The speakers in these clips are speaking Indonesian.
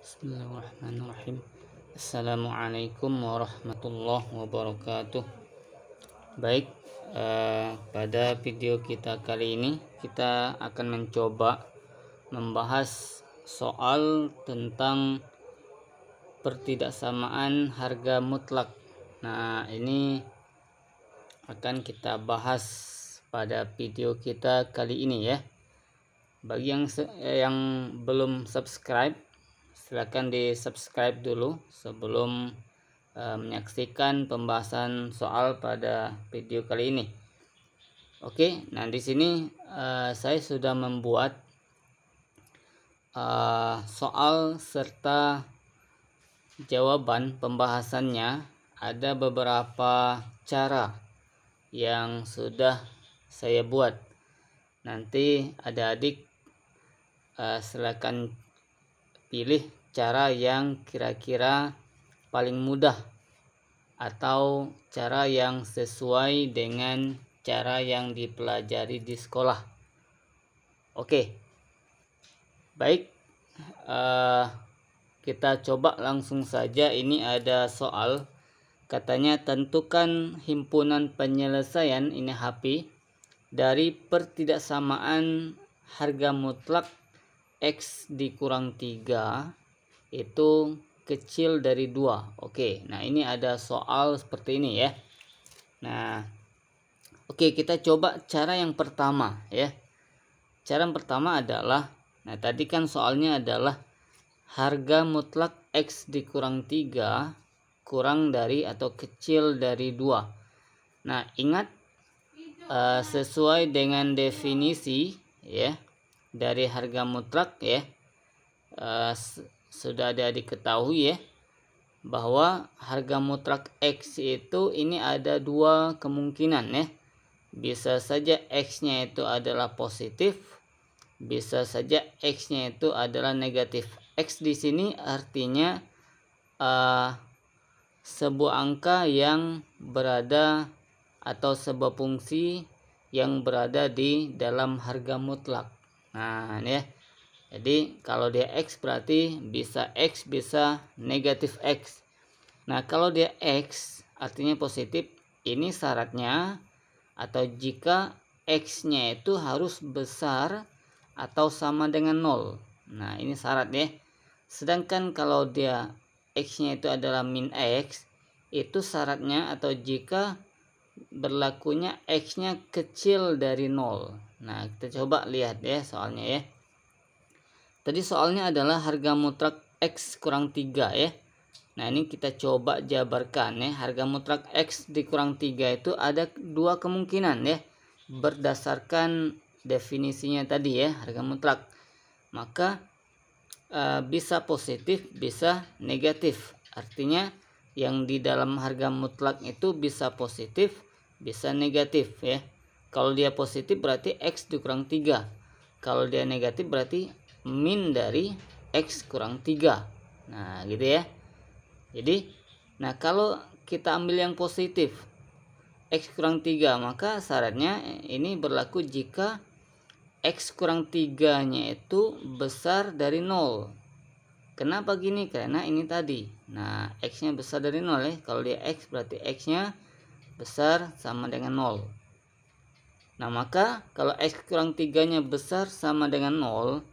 Bismillahirrahmanirrahim. Assalamualaikum warahmatullahi wabarakatuh. Baik, pada video kita kali ini kita akan mencoba membahas soal tentang pertidaksamaan harga mutlak. Nah, ini akan kita bahas pada video kita kali ini ya. Bagi yang belum subscribe, silakan di subscribe dulu sebelum menyaksikan pembahasan soal pada video kali ini. Oke, nah di sini saya sudah membuat soal serta jawaban pembahasannya. Ada beberapa cara yang sudah saya buat. Nanti adik-adik silakan pilih cara yang kira-kira paling mudah atau cara yang sesuai dengan cara yang dipelajari di sekolah. Oke, baik, kita coba langsung saja. Ini ada soal, katanya tentukan himpunan penyelesaian ini HP dari pertidaksamaan harga mutlak X dikurang 3 itu kecil dari 2. Oke, nah ini ada soal seperti ini ya. Nah, oke, kita coba cara yang pertama ya. Cara yang pertama adalah, nah tadi kan soalnya adalah harga mutlak X dikurang 3 kurang dari atau kecil dari 2. Nah, ingat sesuai dengan definisi ya dari harga mutlak ya, sudah ada diketahui ya bahwa harga mutlak X itu ini ada dua kemungkinan ya. Bisa saja X-nya itu adalah positif, bisa saja X-nya itu adalah negatif. X di sini artinya sebuah angka yang berada atau sebuah fungsi yang berada di dalam harga mutlak. Nah, ini ya. Jadi kalau dia X berarti bisa X, bisa negatif X. Nah, kalau dia X artinya positif, ini syaratnya atau jika X-nya itu harus besar atau sama dengan 0. Nah, ini syarat ya. Sedangkan kalau dia X-nya itu adalah min X, itu syaratnya atau jika berlakunya X-nya kecil dari 0. Nah, kita coba lihat ya soalnya ya. Tadi soalnya adalah harga mutlak X kurang 3 ya. Nah, ini kita coba jabarkan ya. Harga mutlak X dikurang 3 itu ada dua kemungkinan ya. Berdasarkan definisinya tadi ya, harga mutlak. Maka bisa positif, bisa negatif. Artinya yang di dalam harga mutlak itu bisa positif, bisa negatif ya. Kalau dia positif berarti X dikurang 3. Kalau dia negatif berarti min dari X kurang 3. Nah, gitu ya. Jadi, nah kalau kita ambil yang positif X kurang 3, maka syaratnya ini berlaku jika X kurang 3 nya itu besar dari 0. Kenapa gini? Karena ini tadi. Nah, X nya besar dari 0 ya. Kalau dia X berarti X nya besar sama dengan 0. Nah, maka kalau X kurang 3 nya besar sama dengan 0,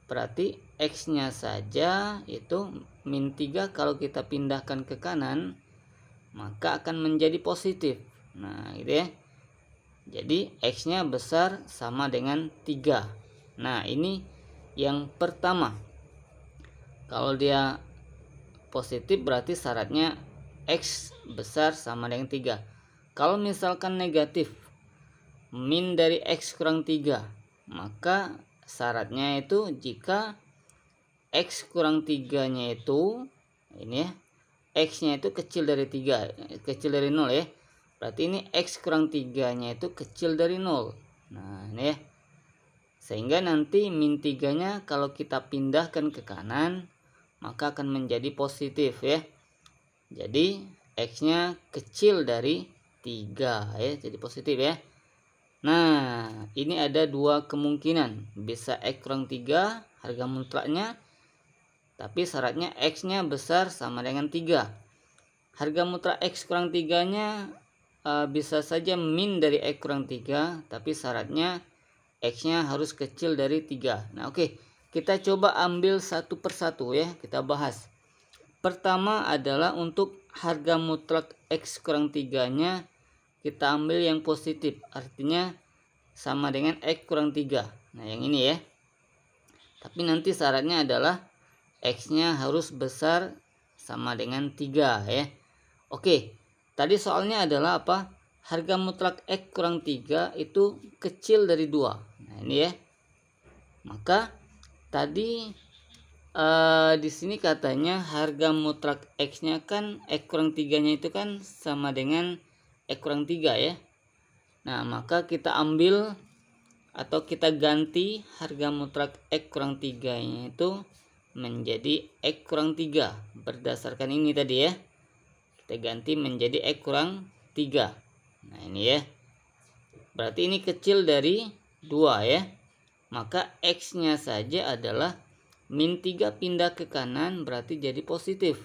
berarti X nya saja itu min 3. Kalau kita pindahkan ke kanan, maka akan menjadi positif. Nah, gitu ya. Jadi X nya besar sama dengan 3. Nah, ini yang pertama. Kalau dia positif berarti syaratnya X besar sama dengan 3. Kalau misalkan negatif, min dari X kurang 3, maka syaratnya itu jika X kurang 3 nya itu ini ya, X nya itu kecil dari 3, kecil dari 0 ya. Berarti ini X kurang 3 nya itu kecil dari 0. Nah, ini ya. Sehingga nanti min 3 nya kalau kita pindahkan ke kanan, maka akan menjadi positif ya. Jadi X nya kecil dari 3 ya, jadi positif ya. Nah, ini ada dua kemungkinan. Bisa X kurang 3 harga mutlaknya, tapi syaratnya X-nya besar sama dengan 3. Harga mutlak X kurang 3-nya bisa saja min dari X kurang 3, tapi syaratnya X-nya harus kecil dari 3. Nah, oke. Kita coba ambil satu persatu ya, kita bahas. Pertama adalah untuk harga mutlak X kurang 3-nya kita ambil yang positif, artinya sama dengan X kurang 3. Nah, yang ini ya. Tapi nanti syaratnya adalah X-nya harus besar sama dengan 3 ya. Oke, tadi soalnya adalah apa? Harga mutlak X kurang 3 itu kecil dari 2. Nah, ini ya. Maka tadi di sini katanya harga mutlak X-nya kan X kurang 3-nya itu kan sama dengan X kurang 3 ya. Nah, maka kita ambil atau kita ganti harga mutlak X kurang 3-nya itu menjadi X kurang 3 berdasarkan ini tadi ya. Kita ganti menjadi X kurang 3. Nah, ini ya. Berarti ini kecil dari 2 ya. Maka X-nya saja adalah min 3 pindah ke kanan berarti jadi positif.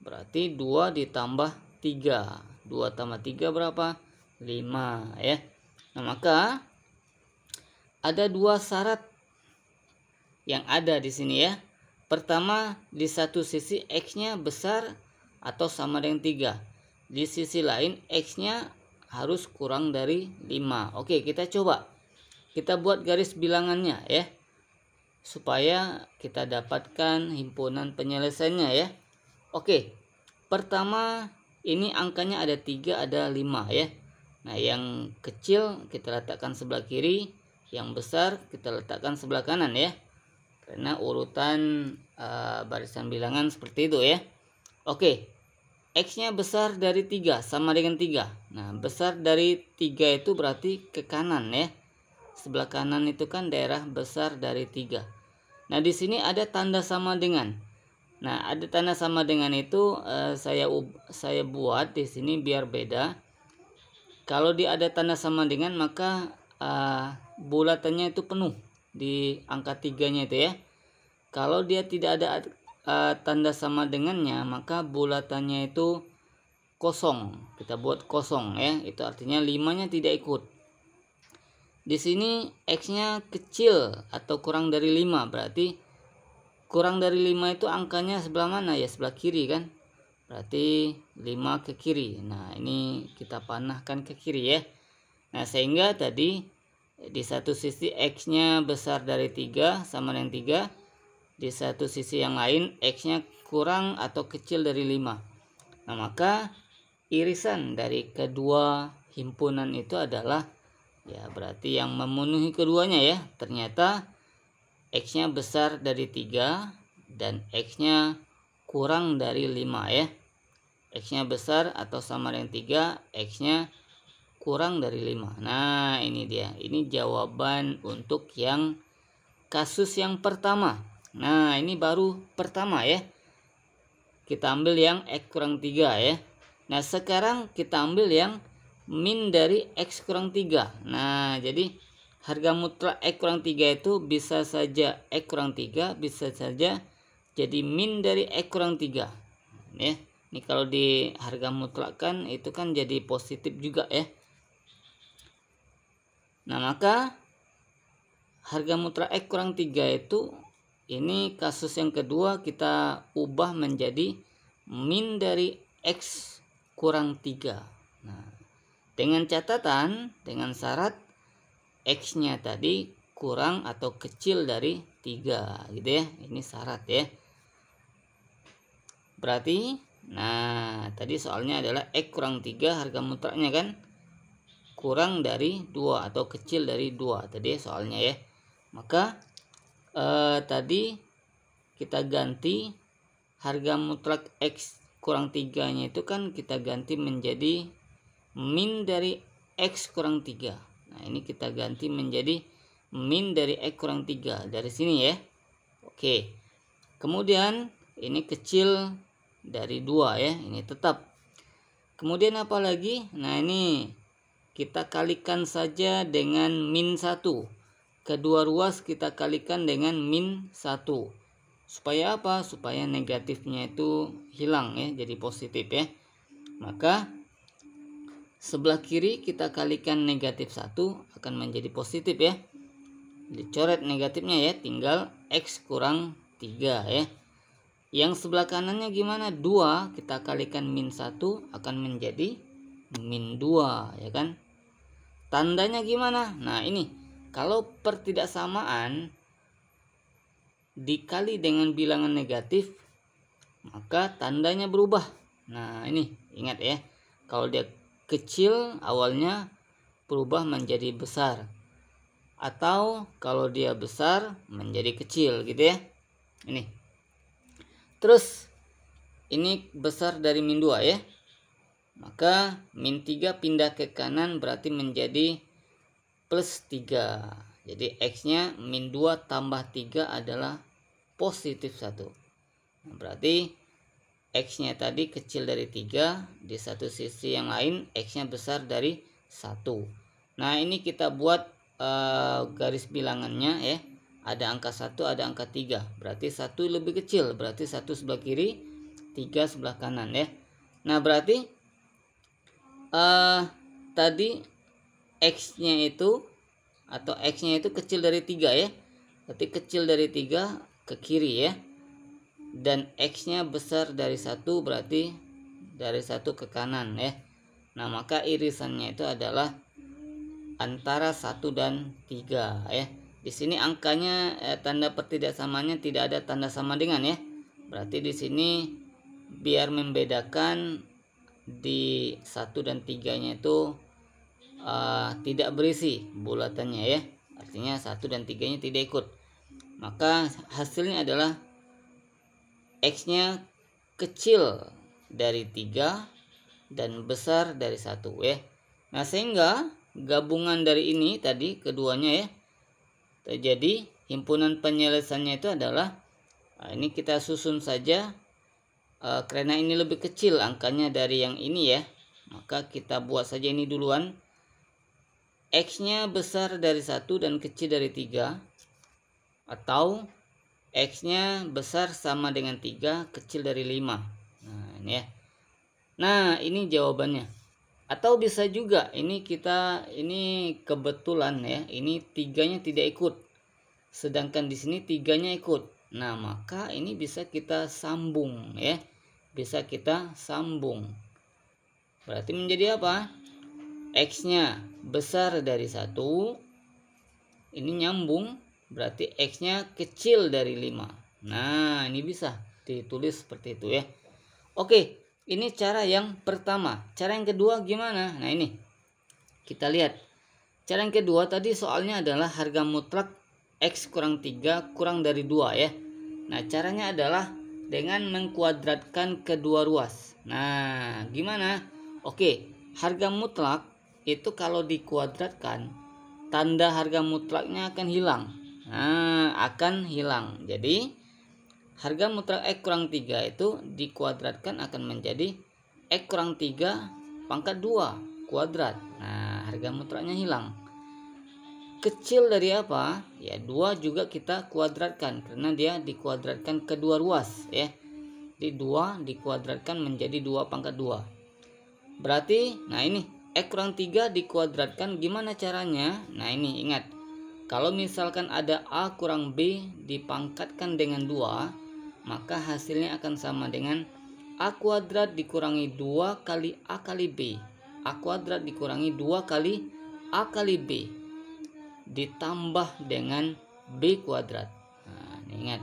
Berarti 2 ditambah 3. 2 tambah 3 berapa? 5 ya. Nah, maka ada 2 syarat yang ada di sini ya. Pertama, di satu sisi X-nya besar atau sama dengan 3. Di sisi lain X-nya harus kurang dari 5. Oke, kita coba. Kita buat garis bilangannya ya, supaya kita dapatkan himpunan penyelesaiannya ya. Oke, pertama ini angkanya ada 3, ada 5 ya. Nah, yang kecil kita letakkan sebelah kiri, yang besar kita letakkan sebelah kanan ya. Karena urutan barisan bilangan seperti itu ya. Oke, X-nya besar dari 3 sama dengan 3. Nah, besar dari 3 itu berarti ke kanan ya. Sebelah kanan itu kan daerah besar dari 3. Nah, di sini ada tanda sama dengan. Nah, ada tanda sama dengan itu saya buat di sini biar beda. Kalau dia ada tanda sama dengan maka bulatannya itu penuh di angka 3-nya itu ya. Kalau dia tidak ada tanda sama dengannya maka bulatannya itu kosong. Kita buat kosong ya. Itu artinya 5-nya tidak ikut. Di sini X-nya kecil atau kurang dari 5, berarti kurang dari 5 itu angkanya sebelah mana ya? Sebelah kiri kan? Berarti 5 ke kiri. Nah, ini kita panahkan ke kiri ya. Nah, sehingga tadi di satu sisi X-nya besar dari 3 sama dengan 3. Di satu sisi yang lain X-nya kurang atau kecil dari 5. Nah, maka irisan dari kedua himpunan itu adalah ya, berarti yang memenuhi keduanya ya. Ternyata X-nya besar dari 3 dan X-nya kurang dari 5 ya. X-nya besar atau sama dengan 3, X-nya kurang dari 5. Nah, ini dia. Ini jawaban untuk yang kasus yang pertama. Nah, ini baru pertama ya. Kita ambil yang X kurang 3 ya. Nah, sekarang kita ambil yang min dari X kurang 3. Nah, jadi harga mutlak X kurang 3 itu bisa saja X kurang 3, bisa saja jadi min dari X kurang 3 ya. Ini kalau di harga mutlak kan itu kan jadi positif juga ya. Nah, maka harga mutlak X kurang 3 itu ini kasus yang kedua kita ubah menjadi min dari X kurang 3. Nah, dengan catatan, dengan syarat X-nya tadi kurang atau kecil dari 3 gitu ya. Ini syarat ya. Berarti nah, tadi soalnya adalah X kurang 3 harga mutlaknya kan kurang dari 2 atau kecil dari 2 tadi soalnya ya. Maka tadi kita ganti harga mutlak X kurang 3-nya itu kan kita ganti menjadi min dari X kurang 3. Nah, ini kita ganti menjadi min dari X kurang 3 dari sini ya. Oke. Kemudian ini kecil dari 2 ya, ini tetap. Kemudian apa lagi? Nah, ini kita kalikan saja dengan min 1. Kedua ruas kita kalikan dengan min 1. Supaya apa? Supaya negatifnya itu hilang ya, jadi positif ya. Maka sebelah kiri kita kalikan negatif 1 akan menjadi positif ya. Dicoret negatifnya ya, tinggal X kurang 3 ya. Yang sebelah kanannya gimana? 2 kita kalikan min 1 akan menjadi min 2 ya kan. Tandanya gimana? Nah ini, kalau pertidaksamaan dikali dengan bilangan negatif, maka tandanya berubah. Nah ini, ingat ya, kalau dia kecil awalnya berubah menjadi besar, atau kalau dia besar menjadi kecil gitu ya. Ini terus ini besar dari min 2 ya, maka min 3 pindah ke kanan berarti menjadi plus 3. Jadi X nya min 2 tambah 3 adalah positif 1. Nah, berarti X nya tadi kecil dari 3, di satu sisi yang lain X nya besar dari 1. Nah ini kita buat garis bilangannya ya. Ada angka 1, ada angka 3. Berarti 1 lebih kecil, berarti 1 sebelah kiri, 3 sebelah kanan ya. Nah berarti tadi X-nya itu atau X-nya itu kecil dari 3 ya. Berarti kecil dari 3 ke kiri ya. Dan X-nya besar dari 1, berarti dari 1 ke kanan ya. Nah maka irisannya itu adalah antara 1 dan 3 ya. Di sini angkanya tanda pertidaksamaannya tidak ada tanda sama dengan ya. Berarti di sini biar membedakan di 1 dan 3-nya itu tidak berisi bulatannya ya. Artinya 1 dan 3-nya tidak ikut. Maka hasilnya adalah X-nya kecil dari 3 dan besar dari 1 ya. Nah sehingga gabungan dari ini tadi keduanya ya, jadi himpunan penyelesaiannya itu adalah ini kita susun saja karena ini lebih kecil angkanya dari yang ini ya, maka kita buat saja ini duluan. X nya besar dari 1 dan kecil dari 3, atau X nya besar sama dengan 3, kecil dari 5. Nah ini ya. Nah ini jawabannya. Atau bisa juga ini kebetulan ya, ini 3-nya tidak ikut, sedangkan di sini 3-nya ikut. Nah maka ini bisa kita sambung ya, bisa kita sambung. Berarti menjadi apa? X-nya besar dari 1, ini nyambung, berarti X-nya kecil dari 5. Nah ini bisa ditulis seperti itu ya. Oke, ini cara yang pertama. Cara yang kedua gimana? Nah ini kita lihat. Cara yang kedua tadi soalnya adalah harga mutlak X kurang 3 kurang dari 2 ya. Nah caranya adalah dengan mengkuadratkan kedua ruas. Nah gimana? Oke, harga mutlak itu kalau dikuadratkan, tanda harga mutlaknya akan hilang. Nah akan hilang. Jadi harga mutlak X kurang 3 itu dikuadratkan akan menjadi X kurang 3 pangkat 2 kuadrat. Nah harga mutlaknya hilang. Kecil dari apa? Ya 2 juga kita kuadratkan karena dia dikuadratkan kedua ruas ya. Di 2 dikuadratkan menjadi 2 pangkat 2. Berarti nah ini X kurang 3 dikuadratkan gimana caranya? Nah ini ingat, kalau misalkan ada A kurang B dipangkatkan dengan 2, maka hasilnya akan sama dengan A kuadrat dikurangi 2 kali A kali B. A kuadrat dikurangi 2 kali A kali B ditambah dengan B kuadrat. Nah, ingat.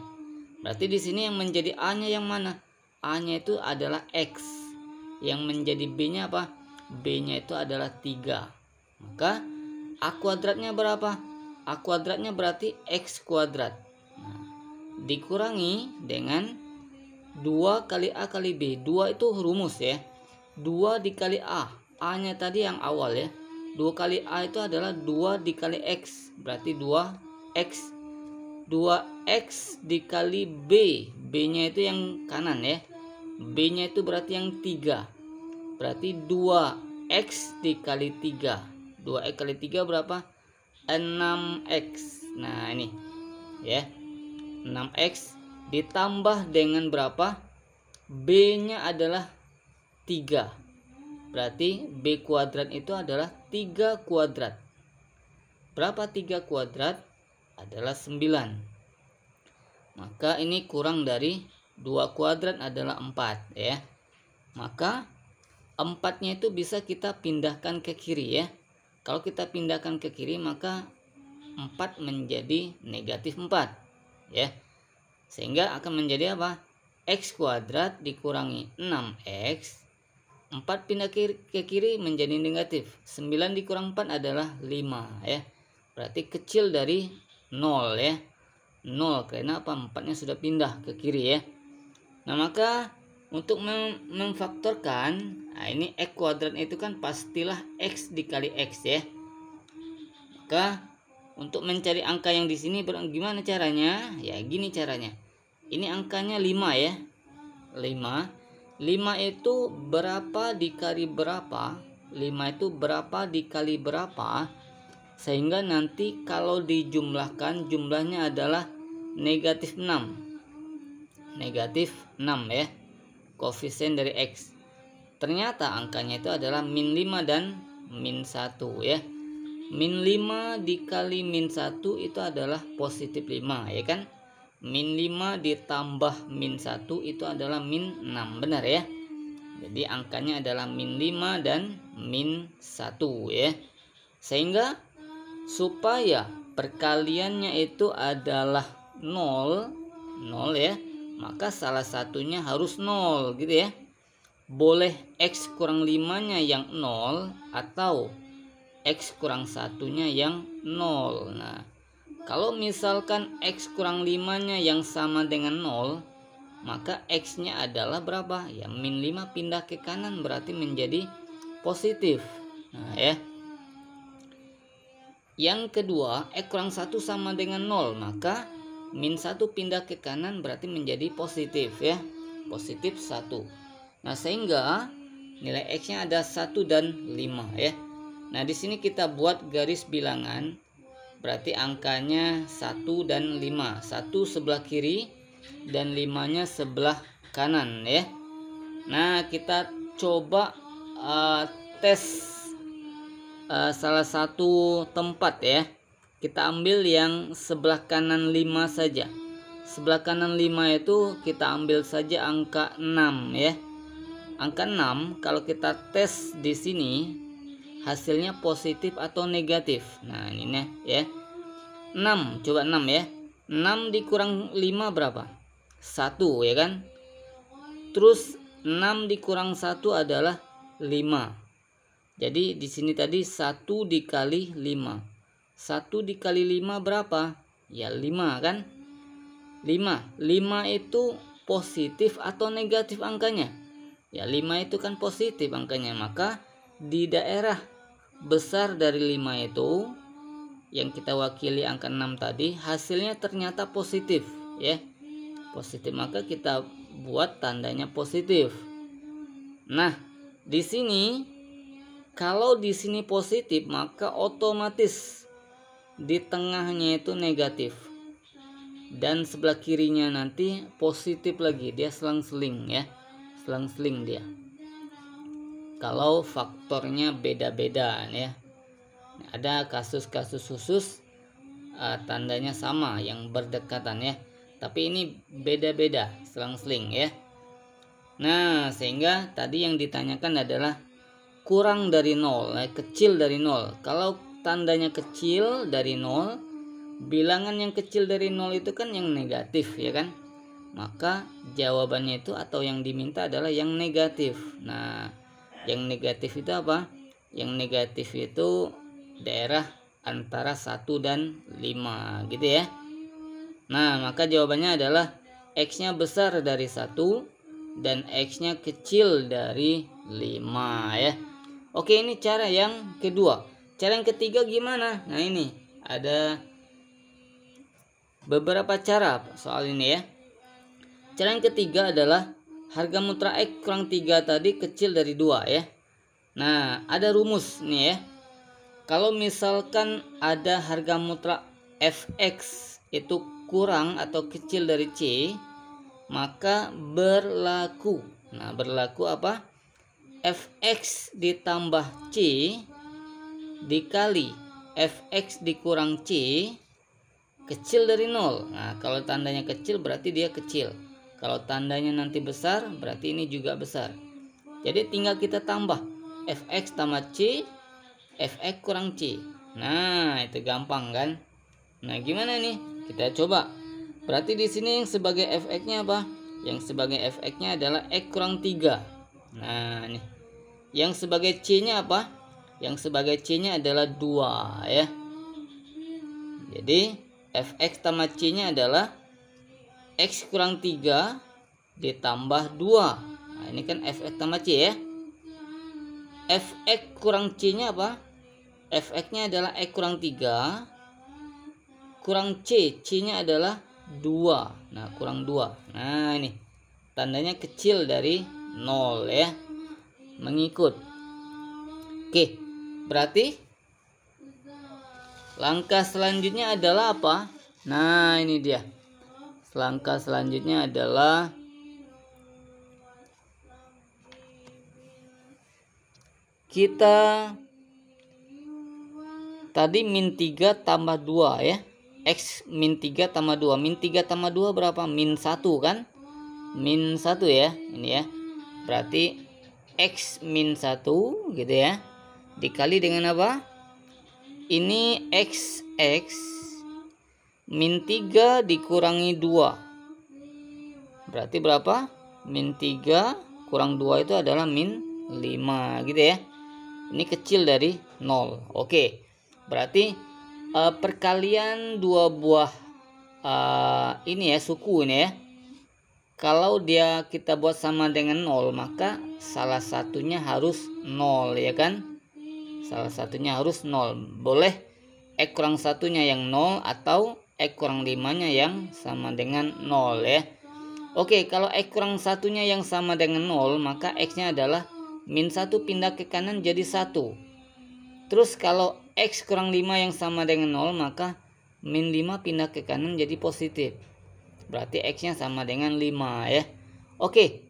Berarti di sini yang menjadi A-nya yang mana? A-nya itu adalah X. Yang menjadi B-nya apa? B-nya itu adalah 3. Maka A kuadratnya berapa? A kuadratnya berarti X kuadrat. Dikurangi dengan 2 kali A kali B. 2 itu rumus ya. 2 dikali A. A nya tadi yang awal ya. 2 kali A itu adalah 2 dikali X. Berarti 2X. 2X dikali B. B nya itu yang kanan ya. B nya itu berarti yang 3. Berarti 2X dikali 3. 2X kali 3 berapa? 6X. Nah ini ya. 6X ditambah dengan berapa? B-nya adalah 3. Berarti B kuadrat itu adalah 3 kuadrat. Berapa 3 kuadrat? Adalah 9. Maka ini kurang dari 2 kuadrat adalah 4 ya. Maka 4-nya itu bisa kita pindahkan ke kiri ya. Kalau kita pindahkan ke kiri maka 4 menjadi negatif 4 ya. Sehingga akan menjadi apa? X kuadrat dikurangi 6x. 4 pindah ke kiri menjadi negatif. 9 dikurang 4 adalah 5 ya. Berarti kecil dari 0 ya. 0 karena apa? 4-nya sudah pindah ke kiri ya. Nah, maka untuk memfaktorkan, nah ini X kuadrat itu kan pastilah X dikali X ya. Maka untuk mencari angka yang di sini gimana caranya? Ya gini caranya. Ini angkanya 5 ya. 5 itu berapa dikali berapa? 5 itu berapa dikali berapa? Sehingga nanti kalau dijumlahkan jumlahnya adalah negatif 6. Negatif 6 ya. Koefisien dari X. Ternyata angkanya itu adalah min 5 dan min 1 ya. Min 5 dikali min 1 itu adalah positif 5 ya kan. Min 5 ditambah min 1 itu adalah min 6. Benar ya. Jadi angkanya adalah min 5 dan min 1 ya. Sehingga supaya perkaliannya itu adalah 0 ya. Maka salah satunya harus 0 gitu ya. Boleh X kurang 5-nya yang 0 atau X kurang 1-nya yang 0. Nah, kalau misalkan X kurang 5-nya yang sama dengan 0, maka X-nya adalah berapa? Ya min 5 pindah ke kanan berarti menjadi positif. Nah ya. Yang kedua, X kurang 1 sama dengan 0, maka min 1 pindah ke kanan berarti menjadi positif ya. Positif 1. Nah, sehingga nilai X-nya ada 1 dan 5 ya. Nah, di sini kita buat garis bilangan. Berarti angkanya 1 dan 5. 1 sebelah kiri dan 5-nya sebelah kanan ya. Nah, kita coba tes salah satu tempat ya. Kita ambil yang sebelah kanan 5 saja. Sebelah kanan 5 itu kita ambil saja angka 6 ya. Angka 6 kalau kita tes di sini hasilnya positif atau negatif. Nah, ini nih ya. 6, coba 6 ya. 6 dikurang 5 berapa? 1 ya kan? Terus 6 dikurang 1 adalah 5. Jadi di sini tadi 1 dikali 5. 1 dikali 5 berapa? Ya 5 kan? 5 itu positif atau negatif angkanya? Ya 5 itu kan positif angkanya. Maka di daerah besar dari 5 itu yang kita wakili angka 6 tadi hasilnya ternyata positif ya. Positif, maka kita buat tandanya positif. Nah, di sini kalau di sini positif maka otomatis di tengahnya itu negatif. Dan sebelah kirinya nanti positif lagi, dia selang-seling ya. Selang-seling dia. Kalau faktornya beda-beda ya. Ada kasus-kasus khusus tandanya sama yang berdekatan ya. Tapi ini beda-beda, selang-seling ya. Nah, sehingga tadi yang ditanyakan adalah kurang dari 0, kecil dari 0. Kalau tandanya kecil dari 0, bilangan yang kecil dari 0 itu kan yang negatif ya kan. Maka jawabannya itu atau yang diminta adalah yang negatif. Nah, yang negatif itu apa? Yang negatif itu daerah antara 1 dan 5 gitu ya. Nah, maka jawabannya adalah X-nya besar dari 1 dan X-nya kecil dari 5 ya. Oke, ini cara yang kedua. Cara yang ketiga gimana? Nah, ini ada beberapa cara soal ini ya. Cara yang ketiga adalah harga mutlak X kurang 3 tadi kecil dari 2 ya. Nah, ada rumus nih ya. Kalau misalkan ada harga mutlak Fx itu kurang atau kecil dari C, maka berlaku. Nah, berlaku apa? Fx ditambah C dikali Fx dikurang C kecil dari 0. Nah, kalau tandanya kecil berarti dia kecil. Kalau tandanya nanti besar berarti ini juga besar. Jadi tinggal kita tambah Fx tambah C, Fx kurang C. Nah, itu gampang kan? Nah, gimana nih? Kita coba. Berarti di sini yang sebagai Fx-nya apa? Yang sebagai Fx-nya adalah X kurang 3. Nah, nih. Yang sebagai C-nya apa? Yang sebagai C-nya adalah 2 ya. Jadi Fx tambah C-nya adalah X kurang 3 ditambah 2. Nah, ini kan Fx tambah C ya. Fx kurang C-nya apa? Fx-nya adalah X kurang 3 kurang C. C-nya adalah 2. Nah, kurang 2. Nah, ini tandanya kecil dari 0 ya. Mengikut. Oke, berarti langkah selanjutnya adalah apa? Nah, ini dia. Langkah selanjutnya adalah kita tadi min 3 tambah 2 ya. X min 3 tambah 2. Min 3 tambah 2 berapa? Min 1 kan? Min 1 ya. Ini ya. Berarti X min 1 gitu ya. Dikali dengan apa? Ini XX min 3 dikurangi 2. Berarti berapa? Min 3 kurang 2 itu adalah min 5 gitu ya. Ini kecil dari 0. Oke. Berarti perkalian dua buah ini ya, suku ini ya. Kalau dia kita buat sama dengan 0, maka salah satunya harus 0 ya kan? Salah satunya harus 0. Boleh X kurang satunya yang 0 atau X kurang 5-nya yang sama dengan 0 ya. Oke, kalau X kurang satunya yang sama dengan 0, maka X-nya adalah min 1 pindah ke kanan jadi 1. Terus kalau X kurang 5 yang sama dengan 0, maka min 5 pindah ke kanan jadi positif. Berarti X-nya sama dengan 5 ya. Oke.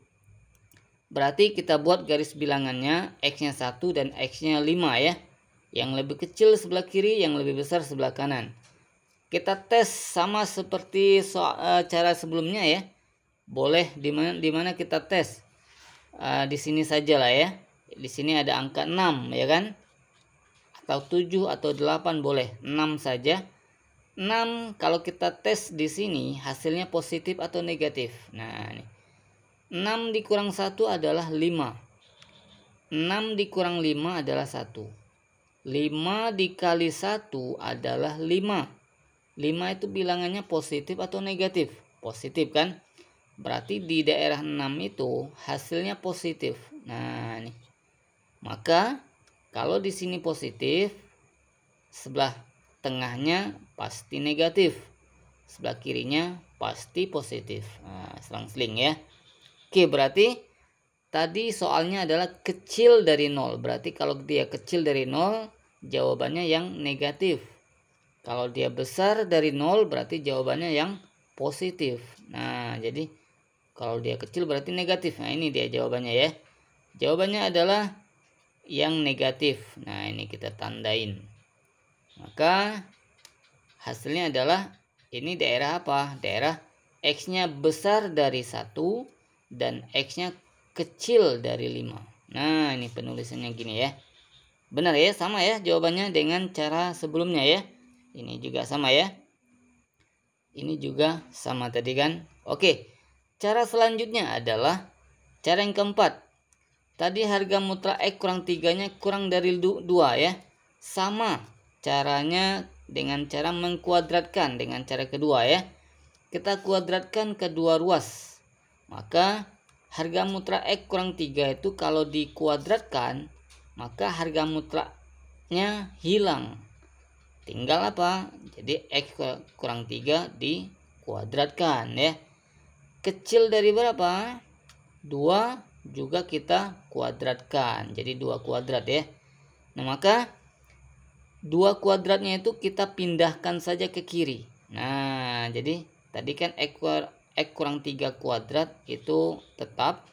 Berarti kita buat garis bilangannya, X-nya 1 dan X-nya 5 ya. Yang lebih kecil sebelah kiri, yang lebih besar sebelah kanan. Kita tes sama seperti cara sebelumnya ya. Boleh di mana kita tes. Di sini saja lah ya. Di sini ada angka 6 ya kan. Atau 7 atau 8 boleh. 6 saja. 6 kalau kita tes di sini hasilnya positif atau negatif. Nah, ini. 6 dikurang 1 adalah 5. 6 dikurang 5 adalah 1. 5 dikali 1 adalah 5. 5 itu bilangannya positif atau negatif? Positif kan? Berarti di daerah 6 itu hasilnya positif. Nah, ini. Maka kalau di sini positif, sebelah tengahnya pasti negatif. Sebelah kirinya pasti positif. Nah, selang-seling ya. Oke, berarti tadi soalnya adalah kecil dari 0. Berarti kalau dia kecil dari 0, jawabannya yang negatif. Kalau dia besar dari 0, berarti jawabannya yang positif. Nah, jadi kalau dia kecil berarti negatif. Nah, ini dia jawabannya ya. Jawabannya adalah yang negatif. Nah, ini kita tandain. Maka hasilnya adalah ini daerah apa? Daerah X-nya besar dari 1 dan X-nya kecil dari 5. Nah, ini penulisannya gini ya. Benar ya, sama ya jawabannya dengan cara sebelumnya ya. Ini juga sama ya. Ini juga sama tadi kan. Oke, cara selanjutnya adalah cara yang keempat. Tadi harga mutlak X kurang 3-nya kurang dari 2 ya. Sama caranya dengan cara mengkuadratkan dengan cara kedua ya. Kita kuadratkan kedua ruas. Maka harga mutlak X kurang 3 itu kalau dikuadratkan, maka harga mutlaknya hilang. Tinggal apa? Jadi X kurang 3 dikuadratkan ya. Kecil dari berapa? 2 juga kita kuadratkan. Jadi 2 kuadrat ya. Nah, maka 2 kuadratnya itu kita pindahkan saja ke kiri. Nah, jadi tadi kan X kurang 3 kuadrat itu tetap.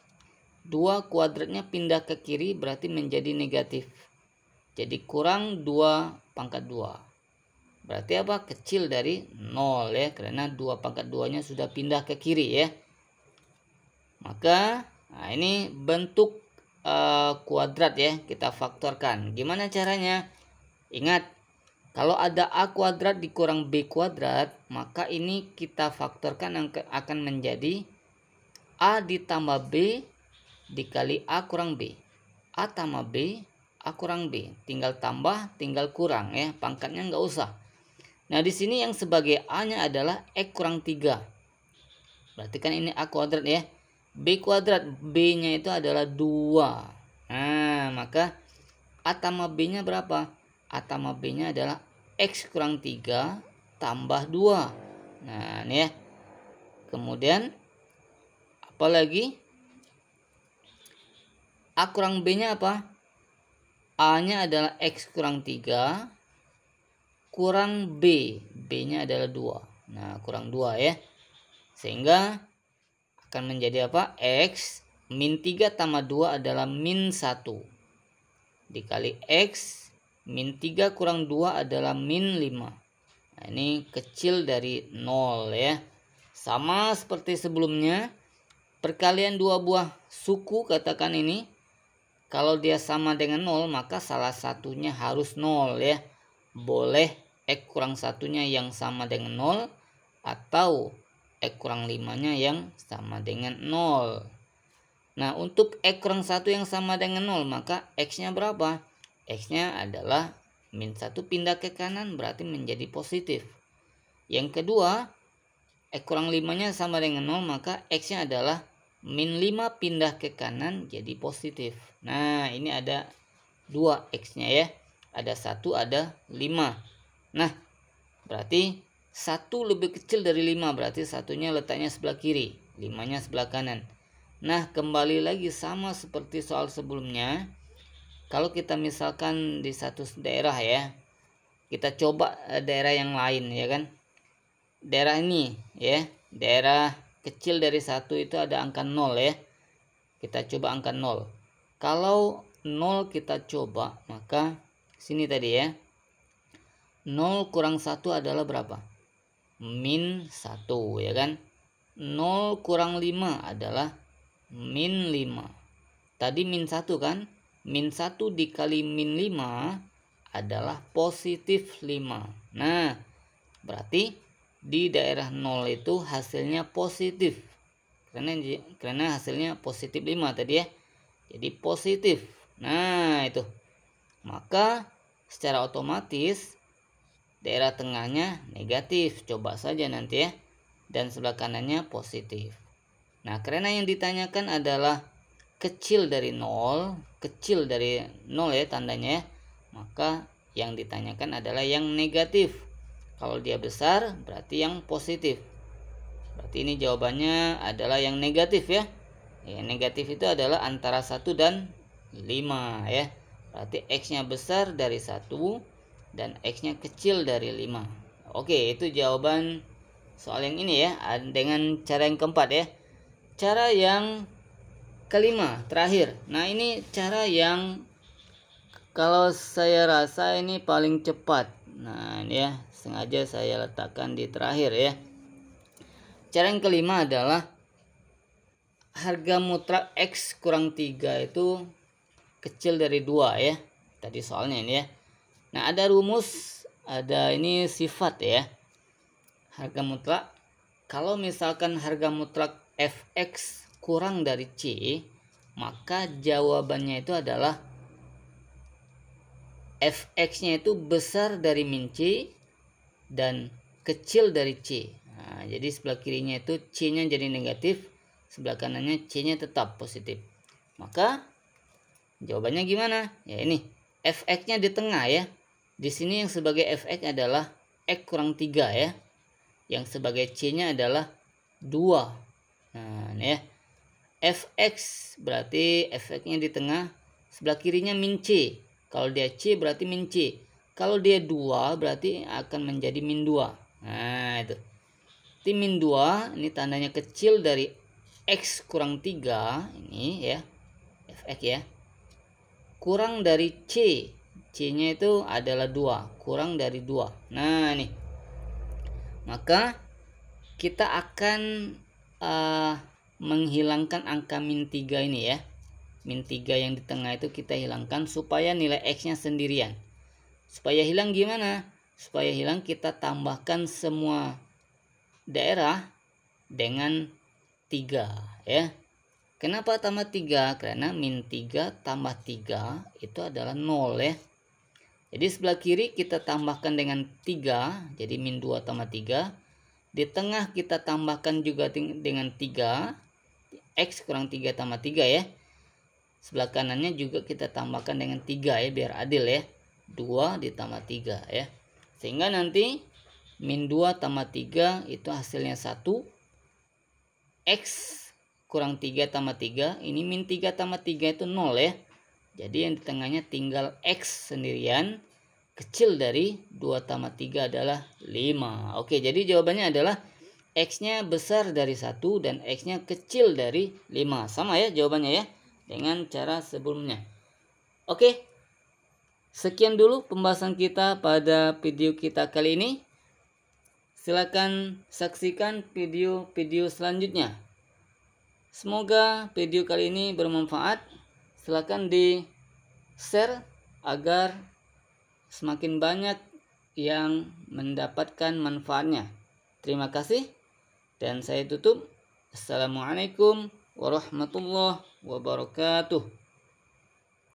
2 kuadratnya pindah ke kiri berarti menjadi negatif. Jadi kurang 2 pangkat 2. Berarti apa? Kecil dari 0 ya, karena 2 pangkat 2 nya sudah pindah ke kiri ya. Maka ini bentuk kuadrat ya, kita faktorkan. Gimana caranya? Ingat, kalau ada A kuadrat dikurang B kuadrat, maka ini kita faktorkan akan menjadi A ditambah B dikali A kurang B. A tambah B, A kurang B. Tinggal tambah, tinggal kurang ya, pangkatnya nggak usah. Nah, di sini yang sebagai A-nya adalah X kurang 3. Berarti kan ini A kuadrat ya. B kuadrat, B-nya itu adalah 2. Nah, maka A tambah B-nya berapa? A tambah B-nya adalah X kurang 3 tambah 2. Nah, ini ya. Kemudian, apa lagi? A kurang B-nya apa? A-nya adalah X kurang 3 kurang B. B-nya adalah 2. Nah, kurang 2 ya. Sehingga akan menjadi apa? X min 3 tambah 2 adalah min 1. Dikali X min 3 kurang 2 adalah min 5. Nah, ini kecil dari 0 ya. Sama seperti sebelumnya. Perkalian dua buah suku katakan ini. Kalau dia sama dengan 0 maka salah satunya harus 0 ya. Boleh X kurang 1-nya yang sama dengan 0 atau X kurang 5-nya yang sama dengan 0. Nah, untuk X kurang 1 yang sama dengan 0, maka X-nya berapa? X-nya adalah min 1 pindah ke kanan, berarti menjadi positif. Yang kedua, X kurang 5-nya sama dengan 0, maka X-nya adalah min 5 pindah ke kanan, jadi positif. Nah, ini ada 2 X-nya ya. Ada 1, ada 5. Nah, berarti 1 lebih kecil dari 5, berarti satunya letaknya sebelah kiri, 5-nya sebelah kanan. Nah, kembali lagi sama seperti soal sebelumnya. Kalau kita misalkan di satu daerah ya, kita coba daerah yang lain ya kan. Daerah ini ya, daerah kecil dari 1 itu ada angka 0 ya. Kita coba angka 0. Kalau 0 kita coba, maka sini tadi ya. 0 kurang 1 adalah berapa? Min 1 ya kan. 0 kurang 5 adalah min 5. Tadi min 1 kan. Min 1 dikali min 5 adalah positif 5. Nah, berarti di daerah 0 itu hasilnya positif. Karena hasilnya positif 5 tadi ya. Jadi positif. Nah, itu. Maka secara otomatis daerah tengahnya negatif. Coba saja nanti ya. Dan sebelah kanannya positif. Nah, karena yang ditanyakan adalah kecil dari 0. Kecil dari 0 ya tandanya ya. Maka yang ditanyakan adalah yang negatif. Kalau dia besar berarti yang positif. Berarti ini jawabannya adalah yang negatif ya. Yang negatif itu adalah antara 1 dan 5 ya. Berarti X-nya besar dari 1 dan X-nya kecil dari 5. Oke, itu jawaban soal yang ini ya. Dengan cara yang keempat ya. Cara yang kelima, terakhir. Nah, ini cara yang kalau saya rasa ini paling cepat. Nah, ini ya, sengaja saya letakkan di terakhir ya. Cara yang kelima adalah harga mutlak X kurang 3 itu kecil dari 2 ya. Tadi soalnya ini ya. Nah, ada rumus, ada ini sifat ya. Harga mutlak, kalau misalkan harga mutlak Fx kurang dari C, maka jawabannya itu adalah Fx-nya itu besar dari min C dan kecil dari C. Nah, jadi sebelah kirinya itu C-nya jadi negatif, sebelah kanannya C-nya tetap positif. Maka jawabannya gimana? Ya ini, Fx-nya di tengah ya. Di sini yang sebagai Fx adalah X kurang 3 ya. Yang sebagai C-nya adalah 2. Nah, ini ya. Fx berarti Fx-nya di tengah, sebelah kirinya min C. Kalau dia C berarti min C. Kalau dia 2 berarti akan menjadi min 2. Nah, itu. T min 2 ini tandanya kecil dari X kurang 3 ini ya, Fx ya, kurang dari C. C-nya itu adalah 2, kurang dari 2. Nah, ini. Maka kita akan menghilangkan angka min 3 ini ya. Min 3 yang di tengah itu kita hilangkan supaya nilai X-nya sendirian. Supaya hilang gimana? Supaya hilang kita tambahkan semua daerah dengan 3 ya. Kenapa tambah 3? Karena min 3 tambah 3 itu adalah 0 ya. Jadi sebelah kiri kita tambahkan dengan 3, jadi min 2 tambah 3. Di tengah kita tambahkan juga dengan 3, X kurang 3 tambah 3 ya. Sebelah kanannya juga kita tambahkan dengan 3 ya, biar adil ya. 2 ditambah 3 ya. Sehingga nanti min 2 tambah 3 itu hasilnya 1. X kurang 3 tambah 3, ini min 3 tambah 3 itu 0 ya. Jadi yang di tengahnya tinggal X sendirian. Kecil dari 2 tambah 3 adalah 5. Oke, jadi jawabannya adalah X-nya besar dari 1 dan X-nya kecil dari 5. Sama ya jawabannya ya, dengan cara sebelumnya. Oke, sekian dulu pembahasan kita pada video kita kali ini. Silakan saksikan video-video selanjutnya. Semoga video kali ini bermanfaat. Silakan di-share agar semakin banyak yang mendapatkan manfaatnya. Terima kasih dan saya tutup. Assalamualaikum warahmatullahi wabarakatuh.